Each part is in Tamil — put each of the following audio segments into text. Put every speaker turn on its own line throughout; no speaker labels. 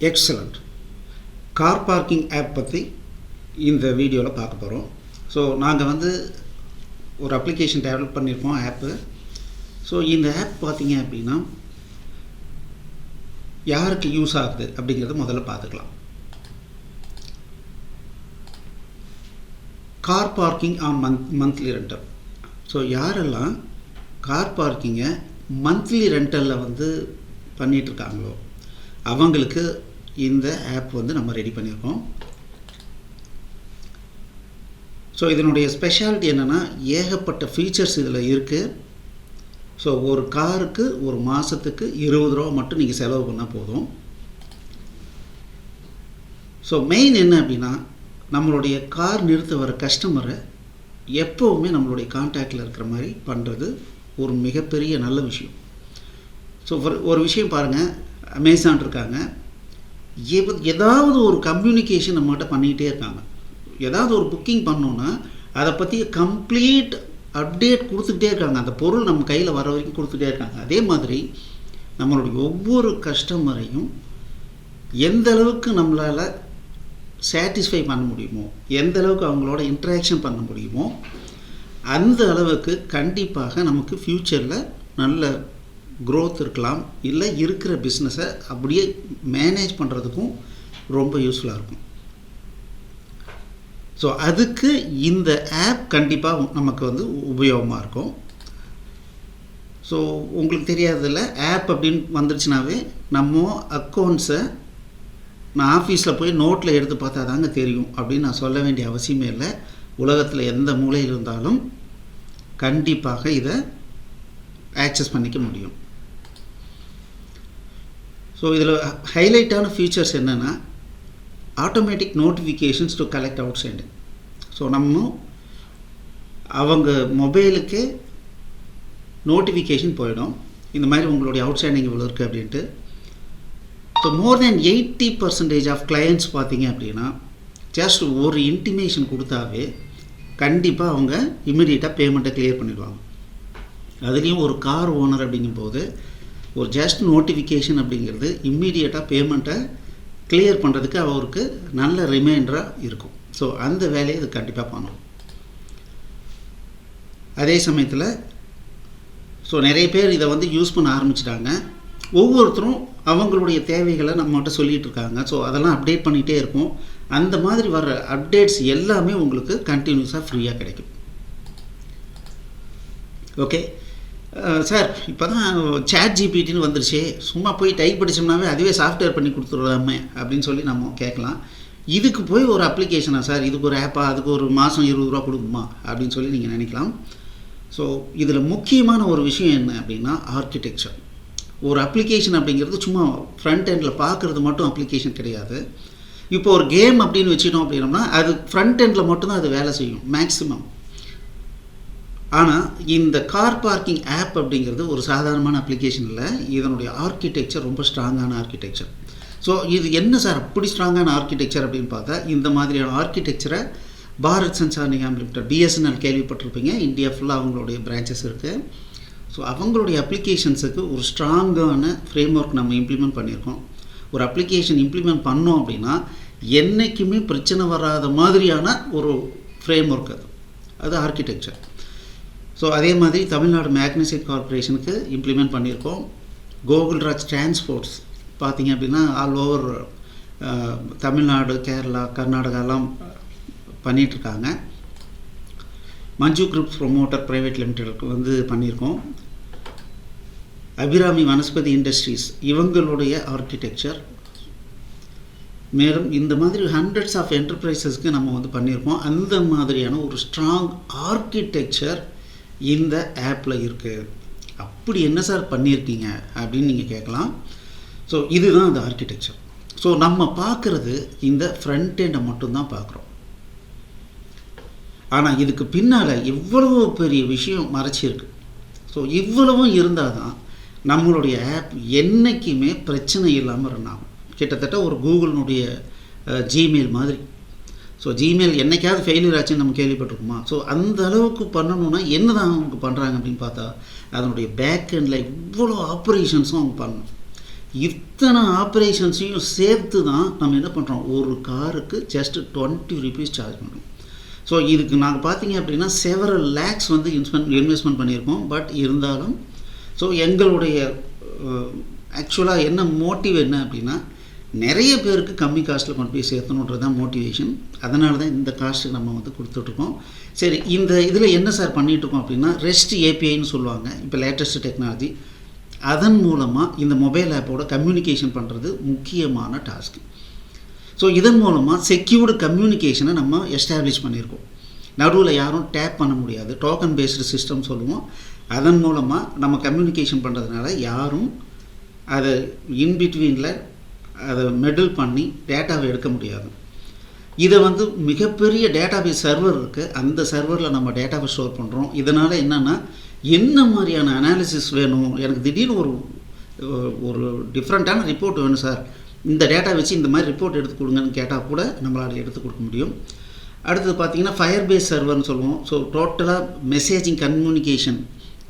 எக்ஸலண்ட். கார் பார்க்கிங் ஆப் பற்றி இந்த வீடியோவில் பார்க்க போகிறோம். ஸோ நாங்கள் ஒரு அப்ளிகேஷன் டெவலப் பண்ணியிருக்கோம் ஆப்பு. ஸோ இந்த ஆப் பார்த்தீங்க அப்படின்னா யாருக்கு யூஸ் ஆகுது அப்படிங்கிறத முதல்ல பார்த்துக்கலாம். Car parking on monthly rental. So யாரெல்லாம் கார் பார்க்கிங்கை மந்த்லி ரெண்டலில் பண்ணிகிட்ருக்காங்களோ அவங்களுக்கு இந்த ஆப் நம்ம ரெடி பண்ணியிருக்கோம். ஸோ இதனுடைய ஸ்பெஷாலிட்டி என்னென்னா ஏகப்பட்ட ஃபீச்சர்ஸ் இதில் இருக்குது. ஸோ ஒரு காருக்கு ஒரு மாதத்துக்கு 20 ரூபா மட்டும் நீங்கள் செலவு பண்ணால் போதும். ஸோ மெயின் என்ன அப்படின்னா நம்மளுடைய கார் நிறுத்த வர கஸ்டமரை எப்போவுமே நம்மளுடைய கான்டாக்டில் இருக்கிற மாதிரி பண்ணுறது ஒரு மிகப்பெரிய நல்ல விஷயம். ஸோ ஒரு விஷயம் பாருங்கள், அமேசான் இருக்காங்க, ஏதாவது ஒரு கம்யூனிகேஷன் நம்மகிட்ட பண்ணிக்கிட்டே இருக்காங்க. ஏதாவது ஒரு புக்கிங் பண்ணோன்னா அதை பற்றி கம்ப்ளீட் அப்டேட் கொடுத்துக்கிட்டே இருக்காங்க. அந்த பொருள் நம்ம கையில் வர வரைக்கும் கொடுத்துட்டே இருக்காங்க. அதே மாதிரி நம்மளுடைய ஒவ்வொரு கஸ்டமரையும் எந்த அளவுக்கு நம்மளால் சாட்டிஸ்ஃபை பண்ண முடியுமோ, எந்த அளவுக்கு அவங்களோட இன்ட்ராக்ஷன் பண்ண முடியுமோ அந்த அளவுக்கு கண்டிப்பாக நமக்கு ஃப்யூச்சரில் நல்ல க்ரோத் இருக்கலாம். இல்லை இருக்கிற பிஸ்னஸை அப்படியே மேனேஜ் பண்ணுறதுக்கும் ரொம்ப யூஸ்ஃபுல்லாக இருக்கும். ஸோ அதுக்கு இந்த ஆப் கண்டிப்பாக நமக்கு உபயோகமாக இருக்கும். ஸோ உங்களுக்கு தெரியாததில்ல, ஆப் அப்படின்னு வந்துருச்சுனாவே நம்ம அக்கௌண்ட்ஸை நான் ஆஃபீஸில் போய் நோட்டில் எடுத்து பார்த்தா தாங்க தெரியும் அப்படின்னு நான் சொல்ல வேண்டிய அவசியமே இல்லை. உலகத்தில் எந்த மூலையில் இருந்தாலும் கண்டிப்பாக இதை ஆக்சஸ் பண்ணிக்க முடியும். ஸோ இதில் ஹைலைட்டான ஃபீச்சர்ஸ் என்னென்னா automatic notifications to collect out siding. So நம்ம அவங்க மொபைலுக்கே நோட்டிஃபிகேஷன் போயிடும், இந்த மாதிரி உங்களுடைய அவுட் ஸ்டாண்டிங் இவ்வளோ இருக்குது அப்படின்ட்டு. So more than 80% of clients பார்த்தீங்க அப்படின்னா ஜஸ்ட் ஒரு இன்டிமேஷன் கொடுத்தாவே கண்டிப்பாக அவங்க இம்மிடியேட்டாக பேமெண்ட்டை கிளியர் பண்ணிடுவாங்க. அதுலேயும் ஒரு கார் ஓனர் அப்படிங்கும்போது ஒரு ஜஸ்ட் நோட்டிஃபிகேஷன் அப்படிங்கிறது இம்மிடியேட்டாக பேமெண்ட்டை கிளியர் பண்ணுறதுக்கு அவருக்கு நல்ல ரிமைண்டராக இருக்கும். ஸோ அந்த வேலையை இது கண்டிப்பாக பண்ணணும். அதே சமயத்தில் ஸோ நிறைய பேர் இதை யூஸ் பண்ண ஆரம்பிச்சிட்டாங்க. ஒவ்வொருத்தரும் அவங்களுடைய தேவைகளை நம்மகிட்ட சொல்லிகிட்டு இருக்காங்க. ஸோ அதெல்லாம் அப்டேட் பண்ணிகிட்டே இருக்கும். அந்த மாதிரி வர்ற அப்டேட்ஸ் எல்லாமே உங்களுக்கு கண்டினியூஸாக ஃப்ரீயாக கிடைக்கும். ஓகே சார், இப்போ தான் சாட் ஜிபிடின்னு வந்துருச்சு, சும்மா போய் டைப் படித்தோம்னாவே அதுவே சாஃப்ட்வேர் பண்ணி கொடுத்துருவாமே அப்படின்னு சொல்லி நம்ம கேட்கலாம். இதுக்கு போய் ஒரு அப்ளிகேஷனா சார், இதுக்கு ஒரு ஆப்பா, அதுக்கு ஒரு மாதம் 20 ரூபா கொடுக்குமா அப்படின்னு சொல்லி நீங்கள் நினைக்கலாம். ஸோ இதில் முக்கியமான ஒரு விஷயம் என்ன அப்படின்னா ஆர்கிடெக்சர். ஒரு அப்ளிகேஷன் அப்படிங்கிறது சும்மா ஃப்ரண்ட் எண்டில் பார்க்குறது மட்டும் அப்ளிகேஷன் கிடையாது. இப்போ ஒரு கேம் அப்படின்னு வச்சுட்டோம் அப்படின்னோம்னா அது ஃப்ரண்ட் எண்டில் மட்டும்தான் அது வேலை செய்யும் மேக்ஸிமம். ஆனால் இந்த கார் பார்க்கிங் ஆப் அப்படிங்கிறது ஒரு சாதாரணமான அப்ளிகேஷன் இல்லை. இதனுடைய ஆர்கிடெக்சர் ரொம்ப ஸ்ட்ராங்கான ஆர்கிடெக்சர். ஸோ இது என்ன சார் அப்படி ஸ்ட்ராங்கான ஆர்கிடெக்சர் அப்படின்னு பார்த்தா இந்த மாதிரியான ஆர்கிடெக்சரை பாரத் சென்சார் நிகாம் லிமிடெட் BSNL கேள்விப்பட்டிருப்பீங்க. இந்தியா ஃபுல்லாக அவங்களுடைய பிரான்ச்சஸ் இருக்குது. ஸோ அவங்களுடைய அப்ளிகேஷன்ஸுக்கு ஒரு ஸ்ட்ராங்கான ஃப்ரேம் ஒர்க் நம்ம இம்ப்ளிமெண்ட் பண்ணியிருக்கோம். ஒரு அப்ளிகேஷன் இம்ப்ளிமெண்ட் பண்ணோம் அப்படின்னா என்றைக்குமே பிரச்சனை வராத மாதிரியான ஒரு ஃப்ரேம் ஒர்க் அது ஆர்கிடெக்சர். ஸோ அதே மாதிரி தமிழ்நாடு மேக்னசைட் கார்பரேஷனுக்கு இம்ப்ளிமெண்ட் பண்ணியிருக்கோம். கோகுல்ராஜ் டிரான்ஸ்போர்ட்ஸ் பார்த்திங்க அப்படின்னா ஆல் ஓவர் தமிழ்நாடு, கேரளா, கர்நாடகாலாம் பண்ணிகிட்ருக்காங்க. மஞ்சு குரூப்ஸ் ப்ரொமோட்டர் ப்ரைவேட் லிமிடெடுக்கு பண்ணியிருக்கோம். அபிராமி வனஸ்பதி இண்டஸ்ட்ரீஸ் இவங்களுடைய ஆர்கிடெக்சர். மேலும் இந்த மாதிரி ஹண்ட்ரட்ஸ் ஆஃப் என்டர்பிரைசஸ்க்கு நம்ம பண்ணியிருக்கோம். அந்த மாதிரியான ஒரு ஸ்ட்ராங் ஆர்கிடெக்சர் இந்த ஆப்பில் இருக்குது. அப்படி என்ன சார் பண்ணியிருக்கீங்க அப்படின்னு நீங்கள் கேட்கலாம். ஸோ இதுதான் அந்த ஆர்கிடெக்சர். ஸோ நம்ம பார்க்குறது இந்த ஃப்ரண்ட் எண்டை மட்டும்தான் பார்க்குறோம். ஆனால் இதுக்கு பின்னால் இவ்வளவு பெரிய விஷயம் மறைச்சிருக்கு. ஸோ இவ்வளவும் இருந்தால் தான் நம்மளுடைய ஆப் என்றைக்குமே பிரச்சனை இல்லாமல் ரன் ஆகும். கிட்டத்தட்ட ஒரு கூகுளினுடைய ஜிமெயில் மாதிரி. ஸோ ஜிமெயில் என்றைக்காவது ஃபெயிலியர் ஆச்சுன்னு நம்ம கேள்விப்பட்டிருக்குமா? ஸோ அந்த அளவுக்கு பண்ணணுன்னா என்ன தான் அவங்க பண்ணுறாங்க அப்படின்னு பார்த்தா அதனுடைய பேக் எண்டில் இவ்வளோ ஆப்ரேஷன்ஸும் அவங்க பண்ணணும். இத்தனை ஆப்ரேஷன்ஸையும் சேர்த்து தான் நம்ம என்ன பண்ணுறோம், ஒரு காருக்கு ஜஸ்ட் 20 rupees சார்ஜ் பண்ணுறோம். ஸோ இதுக்கு நாங்கள் பார்த்தீங்க அப்படின்னா செவரல் லேக்ஸ் வந்து இன்வெஸ்ட்மெண்ட் பண்ணியிருக்கோம். பட் இருந்தாலும் ஸோ எங்களுடைய ஆக்சுவலாக என்ன மோட்டிவ் என்ன அப்படின்னா, நிறைய பேருக்கு கம்மி காஸ்ட்டில் கொண்டு போய் சேர்த்தணுன்றது தான் மோட்டிவேஷன். அதனால தான் இந்த காஸ்ட்டு நம்ம வந்து கொடுத்துட்ருக்கோம். சரி, இந்த இதில் என்ன சார் பண்ணிகிட்ருக்கோம் அப்படின்னா, ரெஸ்ட் ஏபிஐன்னு சொல்லுவாங்க, இப்போ லேட்டஸ்ட் டெக்னாலஜி. அதன் மூலமாக இந்த மொபைல் ஆப்போட கம்யூனிகேஷன் பண்ணுறது முக்கியமான டாஸ்க்கு. ஸோ இதன் மூலமாக செக்யூர்டு கம்யூனிகேஷனை நம்ம எஸ்டாப்ளிஷ் பண்ணியிருக்கோம். நடுவில் யாரும் டேப் பண்ண முடியாது, டோக்கன் பேஸ்டு சிஸ்டம் சொல்லுவோம். அதன் மூலமாக நம்ம கம்யூனிகேஷன் பண்ணுறதுனால யாரும் அதை இன்பிட்வீனில் அதை மெடில் பண்ணி டேட்டாவை எடுக்க முடியாது. இதை வந்து மிகப்பெரிய டேட்டாபேஸ் சர்வர் இருக்குது, அந்த சர்வரில் நம்ம டேட்டாவை ஸ்டோர் பண்ணுறோம். இதனால் என்னென்னா, என்ன மாதிரியான அனாலிசிஸ் வேணும், எனக்கு திடீர்னு ஒரு டிஃப்ரெண்ட்டான ரிப்போர்ட் வேணும் சார், இந்த டேட்டா வச்சு இந்த மாதிரி ரிப்போர்ட் எடுத்து கொடுங்கன்னு கேட்டால் கூட நம்மளால் எடுத்து கொடுக்க முடியும். அடுத்தது பார்த்திங்கன்னா ஃபயர் பேஸ் சர்வர்னு சொல்லுவோம். ஸோ டோட்டலாக மெசேஜிங் கம்யூனிகேஷன்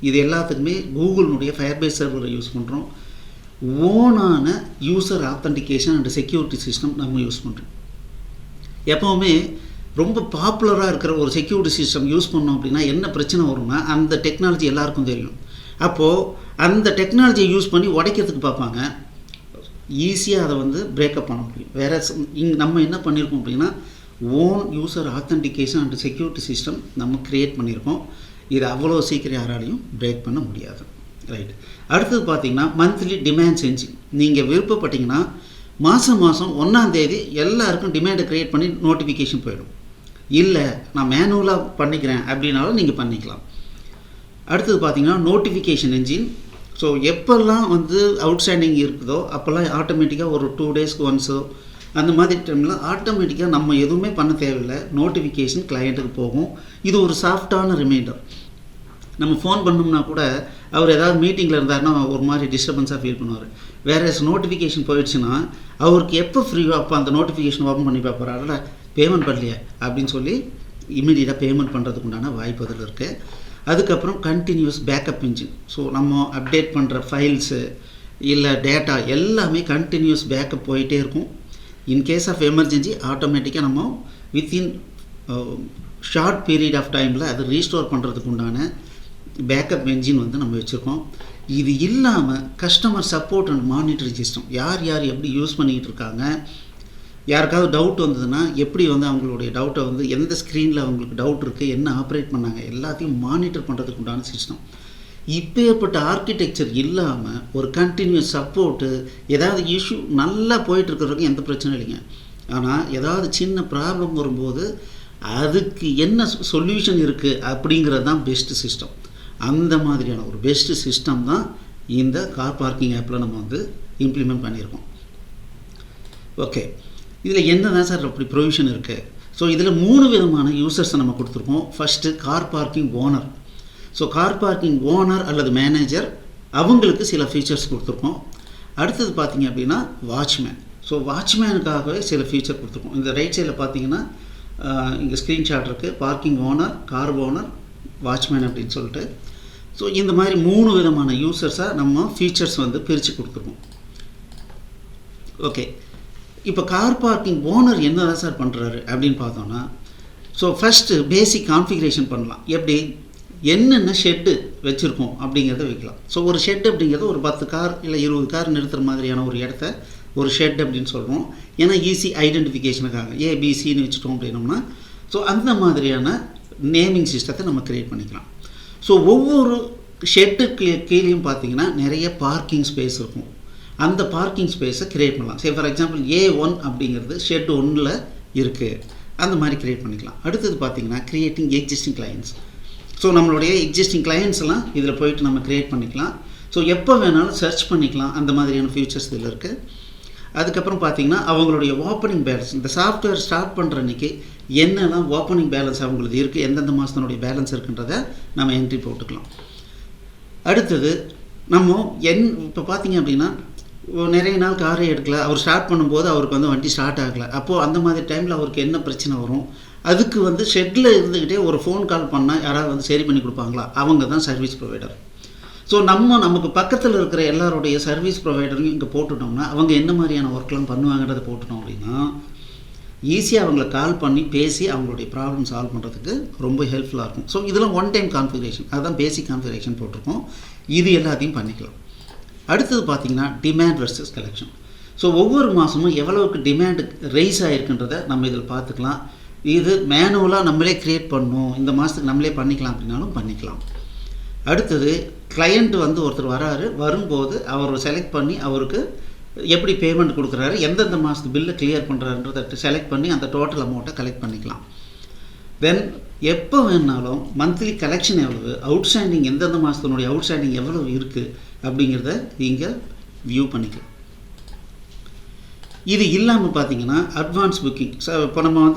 இது எல்லாத்துக்குமே கூகுளினுடைய ஃபயர் பேஸ் சர்வரை யூஸ் பண்ணுறோம். ஓனான user authentication and security system நம்ம யூஸ் பண்ணுறோம். எப்போவுமே ரொம்ப பாப்புலராக இருக்கிற ஒரு செக்யூரிட்டி சிஸ்டம் யூஸ் பண்ணோம் அப்படின்னா என்ன பிரச்சனை வரும்னா, அந்த டெக்னாலஜி எல்லாருக்கும் தெரியும். அப்போது அந்த டெக்னாலஜியை யூஸ் பண்ணி உடைக்கிறதுக்கு பார்ப்பாங்க, ஈஸியாக அதை வந்து பிரேக்கப் பண்ண முடியும். வேறு நம்ம என்ன பண்ணியிருக்கோம் அப்படின்னா, own user authentication and security system நம்ம க்ரியேட் பண்ணியிருக்கோம். இது அவ்வளோ சீக்கிரம் யாராலையும் பிரேக் பண்ண முடியாது. ரைட். அடுத்தது பார்த்திங்கன்னா மந்த்லி டிமாண்ட்ஸ் என்ஜின். நீங்கள் விருப்பப்பட்டீங்கன்னா மாதம் 1 எல்லாருக்கும் டிமாண்டை க்ரியேட் பண்ணி நோட்டிஃபிகேஷன் போயிடும். இல்லை நான் மேனுவலாக பண்ணிக்கிறேன் அப்படின்னாலும் நீங்கள் பண்ணிக்கலாம். அடுத்தது பார்த்திங்கன்னா நோட்டிஃபிகேஷன் என்ஜின். ஸோ எப்போல்லாம் வந்து அவுட்ஸ்டாண்டிங் இருக்குதோ அப்போல்லாம் ஆட்டோமேட்டிக்காக ஒரு 2 daysக்கு ஒன்ஸோ அந்த மாதிரி டைமில் ஆட்டோமேட்டிக்காக நம்ம எதுவுமே பண்ண தேவையில்லை, நோட்டிஃபிகேஷன் கிளையண்ட்டுக்கு போகும். இது ஒரு சாஃப்டான ரிமைண்டர். நம்ம ஃபோன் பண்ணோம்னா கூட அவர் ஏதாவது மீட்டிங்கில் இருந்தாருன்னா ஒரு மாதிரி டிஸ்டர்பன்ஸாக ஃபீல் பண்ணுவார். வேறு நோட்டிஃபிகேஷன் போயிடுச்சுன்னா அவருக்கு எப்போ ஃப்ரீயோ அப்போ அந்த நோட்டிஃபிகேஷன் ஓப்பன் பண்ணி பார்ப்பார், அதில் பேமெண்ட் பண்ணலையே அப்படின்னு சொல்லி இமீடியட்டாக பேமெண்ட் பண்ணுறதுக்கு உண்டான வாய்ப்பு அதில் இருக்குது. அதுக்கப்புறம் கண்டினியூஸ் பேக்கப் இன்ஜின். ஸோ நம்ம அப்டேட் பண்ணுற ஃபைல்ஸு இல்லை டேட்டா எல்லாமே கண்டினியூஸ் பேக்கப் போயிட்டே இருக்கும். இன்கேஸ் ஆஃப் எமர்ஜென்சி ஆட்டோமேட்டிக்காக நம்ம வித்தின் ஷார்ட் பீரியட் ஆஃப் டைமில் அதை ரீஸ்டோர் பண்ணுறதுக்கு உண்டான பேக்கப் என்ஜின் வந்து நம்ம வச்சுருக்கோம். இது இல்லாமல் customer support and monitoring system, யார் எப்படி யூஸ் பண்ணிக்கிட்டு இருக்காங்க, யாருக்காவது டவுட் வந்ததுன்னா எப்படி வந்து அவங்களுடைய டவுட்டை வந்து எந்த ஸ்க்ரீனில் அவங்களுக்கு டவுட் இருக்குது, என்ன ஆப்ரேட் பண்ணாங்க, எல்லாத்தையும் மானிட்டர் பண்ணுறதுக்கு உண்டான சிஸ்டம். இப்பேற்பட்ட ஆர்கிடெக்சர் இல்லாமல் ஒரு கண்டினியூஸ் சப்போர்ட்டு, ஏதாவது இஷ்யூ நல்லா போயிட்டுருக்கிறவங்க எந்த பிரச்சனையும் இல்லைங்க. ஆனால் ஏதாவது சின்ன ப்ராப்ளம் வரும்போது அதுக்கு என்ன சொல்யூஷன் இருக்குது அப்படிங்கிறது தான் பெஸ்ட்டு சிஸ்டம். அந்த மாதிரியான ஒரு பெஸ்ட்டு சிஸ்டம் தான் இந்த கார் பார்க்கிங் ஆப்பில் நம்ம வந்து இம்ப்ளிமெண்ட் பண்ணியிருக்கோம். ஓகே, இதில் என்ன தான் சார் அப்படி ப்ரொவிஷன் இருக்குது? ஸோ இதில் 3 விதமான யூசர்ஸை நம்ம கொடுத்துருக்கோம். First car parking owner. So car parking owner அல்லது மேனேஜர், அவங்களுக்கு சில ஃபீச்சர்ஸ் கொடுத்துருக்கோம். அடுத்தது பார்த்திங்க அப்படின்னா வாட்ச்மேன். ஸோ வாட்ச்மேனுக்காகவே சில ஃபீச்சர் கொடுத்துருக்கோம். இந்த ரைட் சைடில் பார்த்தீங்கன்னா இங்கே ஸ்க்ரீன்ஷாட் இருக்குது, parking owner, car owner, watchman அப்படின்னு சொல்லிட்டு. ஸோ இந்த மாதிரி 3 விதமான யூசர்ஸாக நம்ம ஃபீச்சர்ஸ் வந்து பிரித்து கொடுத்துருக்கோம். ஓகே, இப்போ கார் பார்க்கிங் ஓனர் என்ன தான் சார் பண்ணுறாரு அப்படின்னு பார்த்தோன்னா, ஸோ ஃபஸ்ட்டு பேசிக் கான்ஃபிகரேஷன் பண்ணலாம். எப்படி என்னென்ன ஷெட்டு வச்சுருக்கோம் அப்படிங்கிறத வைக்கலாம். ஸோ ஒரு ஷெட் அப்படிங்கிறது ஒரு 10 கார் இல்லை 20 கார் நிறுத்துகிற மாதிரியான ஒரு இடத்த ஒரு ஷெட் அப்படின்னு சொல்கிறோம். ஏன்னா ஈஸி ஐடென்டிஃபிகேஷனுக்காக ஏபிசின்னு வச்சுட்டோம் அப்படின்னோம்னா, ஸோ அந்த மாதிரியான நேமிங் சிஸ்டத்தை நம்ம க்ரியேட் பண்ணிக்கலாம். ஸோ ஒவ்வொரு ஷெட்டுக்கு கீழேயும் பார்த்தீங்கன்னா நிறைய பார்க்கிங் ஸ்பேஸ் இருக்கும். அந்த பார்க்கிங் ஸ்பேஸை க்ரியேட் பண்ணலாம். சரி, ஃபார் எக்ஸாம்பிள் A1 அப்படிங்கிறது ஷெட் 1ல் இருக்குது, அந்த மாதிரி க்ரியேட் பண்ணிக்கலாம். அடுத்தது பார்த்திங்கன்னா க்ரியேட்டிங் எக்ஸிஸ்டிங் கிளையன்ட்ஸ். ஸோ நம்மளுடைய எக்ஸிஸ்டிங் கிளையண்ட்ஸ் எல்லாம் இதில் போயிட்டு நம்ம க்ரியேட் பண்ணிக்கலாம். ஸோ எப்போ வேணாலும் சர்ச் பண்ணிக்கலாம், அந்த மாதிரியான ஃபியூச்சர்ஸ் இதில் இருக்குது. அதுக்கப்புறம் பார்த்திங்கன்னா அவங்களுடைய ஓப்பனிங் பேலன்ஸ், இந்த சாஃப்ட்வேர் ஸ்டார்ட் பண்ணுற அன்றைக்கி என்னெல்லாம் ஓப்பனிங் பேலன்ஸ் அவங்களுக்கு இருக்குது, எந்தெந்த மாதத்தினுடைய பேலன்ஸ் இருக்குன்றதை நம்ம என்ட்ரி போட்டுக்கலாம். அடுத்தது நம்ம இப்போ பார்த்திங்க அப்படின்னா நிறைய நாள் காரே எடுக்கல, அவர் ஸ்டார்ட் பண்ணும்போது அவருக்கு வந்து வண்டி ஸ்டார்ட் ஆகலை, அப்போது அந்த மாதிரி டைமில் அவருக்கு என்ன பிரச்சனை வரும், அதுக்கு வந்து ஷெட்டில் இருந்துக்கிட்டே ஒரு ஃபோன் கால் பண்ணால் யாராவது வந்து சரி பண்ணி கொடுப்பாங்களா, அவங்க தான் சர்வீஸ் ப்ரொவைடர். ஸோ நமக்கு பக்கத்தில் இருக்கிற எல்லாருடைய சர்வீஸ் ப்ரொவைடரையும் இங்கே போட்டுட்டோம்னா அவங்க என்ன மாதிரியான ஒர்க்லாம் பண்ணுவாங்கன்றதை போட்டுட்டோம் அப்படின்னா ஈஸியாக அவங்கள கால் பண்ணி பேசி அவங்களுடைய ப்ராப்ளம் சால்வ் பண்ணுறதுக்கு ரொம்ப ஹெல்ப்ஃபுல்லாக இருக்கும். ஸோ இதெல்லாம் ஒன் டைம் கான்ஃபிகரேஷன், அதுதான் பேசிக் கான்ஃபிகரேஷன் போட்டிருக்கோம். இது எல்லாத்தையும் பண்ணிக்கலாம். அடுத்தது பார்த்திங்கன்னா டிமாண்ட் வெர்சஸ் கலெக்ஷன். ஸோ ஒவ்வொரு மாதமும் எவ்வளவுக்கு டிமாண்டு ரைஸ் ஆகிருக்குன்றதை நம்ம இதில் பார்த்துக்கலாம். இது மேனுவலாக நம்மளே க்ரியேட் பண்ணணும், இந்த மாதத்துக்கு நம்மளே பண்ணிக்கலாம் அப்படின்னாலும் பண்ணிக்கலாம். அடுத்தது கிளையண்ட் ஒருத்தர் வரும்போது அவர் செலக்ட் பண்ணி அவருக்கு எப்படி பேமெண்ட் கொடுக்குறாரு, எந்தெந்த மாதத்துக்கு பில்லை கிளியர் பண்ணுறாருன்றதை செலக்ட் பண்ணி அந்த டோட்டல் அமௌண்ட்டை கலெக்ட் பண்ணிக்கலாம். தென் எப்போ வேணாலும் மந்த்லி கலெக்ஷன் எவ்வளவு, அவுட்ஸ்டாண்டிங் எந்தெந்த மாதத்தினுடைய அவுட்ஸ்டாண்டிங் எவ்வளவு இருக்குது அப்படிங்கிறத நீங்கள் வியூ பண்ணிக்கலாம். இது இல்லாமல் பார்த்தீங்கன்னா அட்வான்ஸ் புக்கிங். இப்போ நம்ம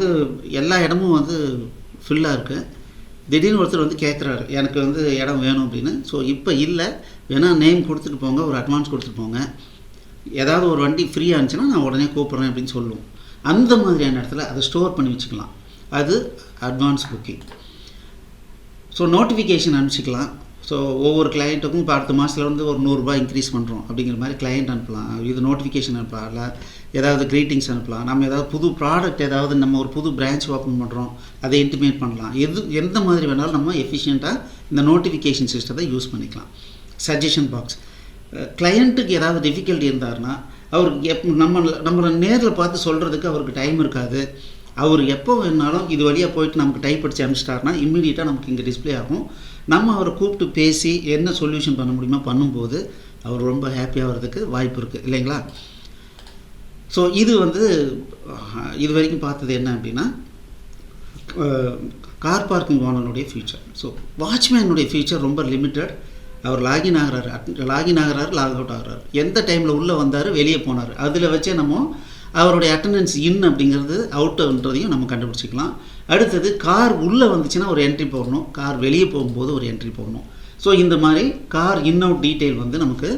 எல்லா இடமும் ஃபில்லாக இருக்குது. திடீர்னு ஒருத்தர் கேட்குறாரு எனக்கு இடம் வேணும் அப்படின்னு. ஸோ இப்போ இல்லை, வேணால் நேம் கொடுத்துட்டு போங்க, ஒரு அட்வான்ஸ் கொடுத்துட்டு போங்க, ஏதாவது ஒரு வண்டி ஃப்ரீயாக இருந்துச்சுன்னா நான் உடனே கூப்பிட்றேன் அப்படின்னு சொல்லுவோம். அந்த மாதிரியான இடத்துல அதை ஸ்டோர் பண்ணி வச்சுக்கலாம். அது அட்வான்ஸ் புக்கிங். ஸோ நோட்டிஃபிகேஷன் அனுப்பிச்சிக்கலாம். ஸோ ஒவ்வொரு கிளையண்ட்டுக்கும் இப்போ அடுத்த மாதத்தில் ஒரு $100 இன்க்ரீஸ் பண்ணுறோம் அப்படிங்கிற மாதிரி கிளையண்ட் அனுப்பலாம். இது நோட்டிஃபிகேஷன் அனுப்பலாம், இல்லை ஏதாவது க்ரீட்டிங்ஸ் அனுப்பலாம். நம்ம ஏதாவது புது ப்ராடக்ட் நம்ம ஒரு புது பிரான்ச் ஓப்பன் பண்ணுறோம் அதை இன்டிமேட் பண்ணலாம். எந்த மாதிரி வேணாலும் நம்ம எஃபிஷியண்ட்டாக இந்த நோட்டிஃபிகேஷன் சிஸ்டத்தை யூஸ் பண்ணிக்கலாம். Suggestion box. கிளையண்ட்டுக்கு ஏதாவது டிஃபிகல்ட்டி இருந்தாருன்னா அவருக்கு நம்மளை நேரில் பார்த்து சொல்கிறதுக்கு அவருக்கு டைம் இருக்காது. அவர் எப்போ வேணாலும் இது வழியாக போயிட்டு நமக்கு டைப் அடித்து அனுப்பிச்சிட்டாருன்னா இம்மீடியட்டாக நமக்கு இங்கே டிஸ்பிளே ஆகும். நம்ம அவரை கூப்பிட்டு பேசி என்ன சொல்யூஷன் பண்ண முடியுமோ பண்ணும்போது அவர் ரொம்ப ஹாப்பியாக வர்றதுக்கு வாய்ப்பு இருக்குது, இல்லைங்களா? ஸோ இது இது வரைக்கும் பார்த்தது என்ன அப்படின்னா கார் பார்க்கிங் ஓனருடைய ஃபியூச்சர். ஸோ வாட்ச்மேனுடைய ஃபியூச்சர் ரொம்ப லிமிட்டட். அவர் லாகின் ஆகிறாரு, லாக் அவுட் ஆகிறாரு, எந்த டைமில் உள்ளே வந்தார் வெளியே போனார், அதில் வச்சே நம்ம அவருடைய அட்டண்டன்ஸ் இன் அப்படிங்கிறது அவுட்டுன்றதையும் நம்ம கண்டுபிடிச்சிக்கலாம். அடுத்தது கார் உள்ளே வந்துச்சுன்னா ஒரு என்ட்ரி போடணும், கார் வெளியே போகும்போது ஒரு என்ட்ரி போடணும். ஸோ இந்த மாதிரி கார் இன் அவுட் டீட்டெயில் நமக்கு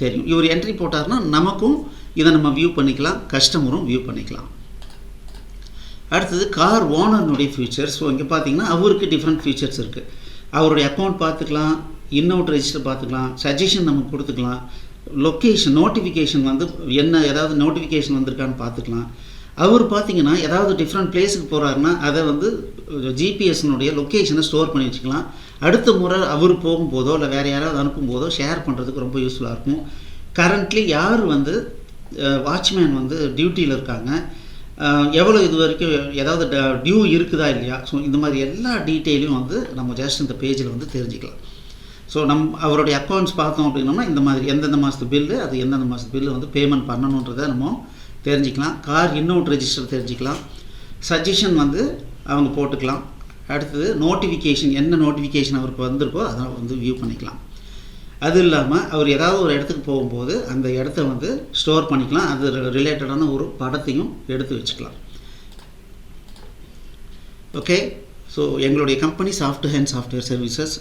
தெரியும். இவர் என்ட்ரி போட்டார்னா நமக்கும் இதை நம்ம வியூ பண்ணிக்கலாம், கஸ்டமரும் வியூ பண்ணிக்கலாம். அடுத்தது கார் ஓனருடைய ஃபியூச்சர்ஸ். ஸோ இங்கே பார்த்தீங்கன்னா அவருக்கு டிஃப்ரெண்ட் ஃபியூச்சர்ஸ் இருக்குது. அவருடைய அக்கௌண்ட் பார்த்துக்கலாம், இன் அவுட் ரெஜிஸ்டர் பார்த்துக்கலாம், சஜஷன் நமக்கு கொடுத்துக்கலாம், லொக்கேஷன் நோட்டிஃபிகேஷன் என்ன ஏதாவது நோட்டிஃபிகேஷன் வந்திருக்கான்னு பார்த்துக்கலாம். அவர் பார்த்தீங்கன்னா ஏதாவது டிஃப்ரெண்ட் பிளேஸுக்கு போகிறாருன்னா அதை ஜிபிஎஸ்னுடைய லொக்கேஷனை ஸ்டோர் பண்ணி வச்சுக்கலாம். அடுத்த முறை அவர் போகும்போதோ இல்லை வேறு யாராவது அனுப்பும்போதோ ஷேர் பண்ணுறதுக்கு ரொம்ப யூஸ்ஃபுல்லாக இருக்கும். கரண்ட்லி யார் வாட்ச்மேன் டியூட்டியில் இருக்காங்க, எவ்வளோ இது வரைக்கும் ஏதாவது டியூ இருக்குதா இல்லையா, ஸோ இந்த மாதிரி எல்லா டீட்டெயிலையும் நம்ம ஜஸ்ட் இந்த பேஜில் தெரிஞ்சுக்கலாம். ஸோ அவருடைய அக்கௌண்ட்ஸ் பார்த்தோம் அப்படின்னோம்னா இந்த மாதிரி எந்தெந்த மாதத்து பில்லு, அது எந்தெந்த மாதத்து பில்லு பேமெண்ட் பண்ணணுன்றதை நம்ம தெரிஞ்சுக்கலாம். கார் இன் அவுட் ரெஜிஸ்டர் தெரிஞ்சுக்கலாம். சஜஷன் அவங்க போட்டுக்கலாம். அடுத்தது நோட்டிஃபிகேஷன், என்ன நோட்டிஃபிகேஷன் அவருக்கு வந்திருக்கோ அதை வியூ பண்ணிக்கலாம். அது இல்லாமல் அவர் ஏதாவது ஒரு இடத்துக்கு போகும்போது அந்த இடத்த ஸ்டோர் பண்ணிக்கலாம். அது ரிலேட்டடான ஒரு படத்தையும் எடுத்து வச்சுக்கலாம். ஓகே, ஸோ எங்களுடைய company soft hand software services.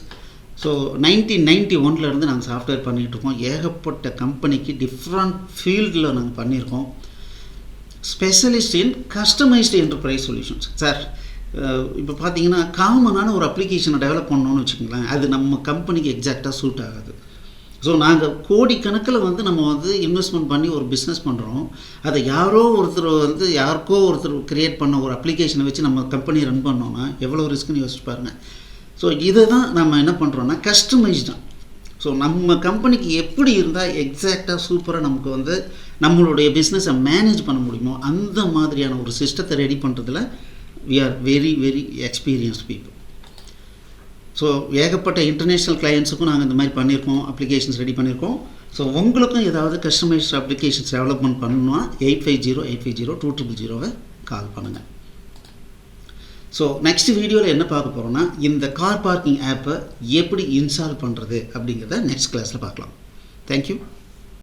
So 1991 நாங்கள் சாஃப்ட்வேர் பண்ணிகிட்ருக்கோம். ஏகப்பட்ட கம்பெனிக்கு டிஃப்ரெண்ட் ஃபீல்டில் நாங்கள் பண்ணியிருக்கோம். Specialist in customised enterprise solutions. Sir இப்போ பார்த்தீங்கன்னா காமனான ஒரு அப்ளிகேஷனை டெவலப் பண்ணணும்னு வச்சுக்கோங்களேன், அது நம்ம கம்பெனிக்கு எக்ஸாக்டாக சூட் ஆகாது. ஸோ நாங்கள் கோடிக்கணக்கில் நம்ம இன்வெஸ்ட்மெண்ட் பண்ணி ஒரு பிஸ்னஸ் பண்ணுறோம். அதை யாரோ ஒருத்தர் க்ரியேட் பண்ண ஒரு அப்ளிகேஷனை வச்சு நம்ம கம்பெனி ரன் பண்ணோன்னா எவ்வளோ ரிஸ்க்குன்னு யோசிச்சு பாருங்கள். ஸோ இதை தான் நம்ம என்ன பண்ணுறோன்னா கஸ்டமைஸ் தான். ஸோ நம்ம கம்பெனிக்கு எப்படி இருந்தால் எக்ஸாக்டாக சூப்பராக நமக்கு நம்மளுடைய பிஸ்னஸை மேனேஜ் பண்ண முடியுமோ அந்த மாதிரியான ஒரு சிஸ்டத்தை ரெடி பண்ணுறதுல we are very very experienced people. So ஏகப்பட்ட இன்டர்நேஷ்னல் கிளையண்ட்ஸுக்கும் நாங்கள் இந்த மாதிரி பண்ணியிருக்கோம், அப்ளிகேஷன்ஸ் ரெடி பண்ணியிருக்கோம். ஸோ உங்களுக்கும் ஏதாவது கஸ்டமைஸ்ட் அப்ளிகேஷன்ஸ் டெவலப்மெண்ட் பண்ணணும்னா 8508502000 கால் பண்ணுங்கள். ஸோ நெக்ஸ்ட் வீடியோவில் என்ன பார்க்க போகிறோன்னா இந்த கார் பார்க்கிங் ஆப்பை எப்படி இன்ஸ்டால் பண்ணுறது அப்படிங்கிறத நெக்ஸ்ட் கிளாஸில் பார்க்கலாம். தேங்க்யூ.